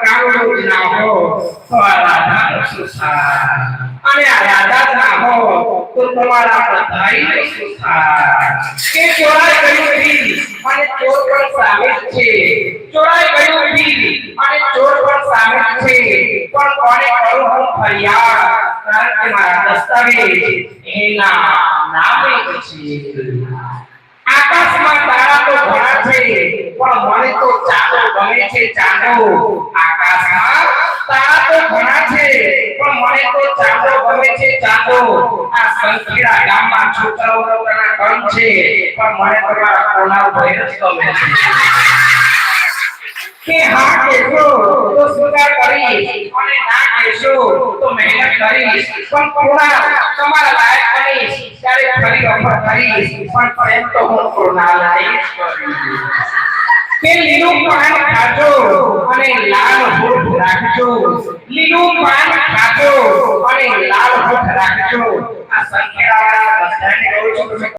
કાળો જ ના હો તો આ રાધાનો સુસાર, અને આ રાધા જ ના હો તો તમારા બધાઈનો સુસાર. કે ચોરાઈ ગયું દિલ અને ચોર પણ સામે છે, ચોરાઈ ગયું દિલ અને ચોર પણ સામે છે, પણ કોને કરું હું ફરિયાદ, કારણ કે મારા દસ્તાવેજ એના નામે છે. આકાશમાં તારા તો ઘણા છે, પણ મને તો ચાંદો ગમે છે, ચાંદો. આકાશમાં તારા તો ઘણા છે, પણ મને તો ચાંદો ગમે છે, ચાંદો. આ સંખેડા ગામમાં છોકરાઓના કણ છે, પણ મને તમારા કોના ભય જ ગમે છે. કે હા કહેશો તો સ્વીકાર કરીશ, અને ના કહેશો તો મહેનત કરીશ, પણ પૂર્ણા તમારા લાયક બનીશ ત્યારે ફરી ઓફર કરીશ, પણ પ્રેમ તો હું પૂર્ણા લાયક કરીશ. કે લીલું પાન ખાજો અને લાલ હોઠ રાખજો, લીલું પાન ખાજો અને લાલ હોઠ રાખજો. આ સંખ્યાવાળા બધાને કહું છું,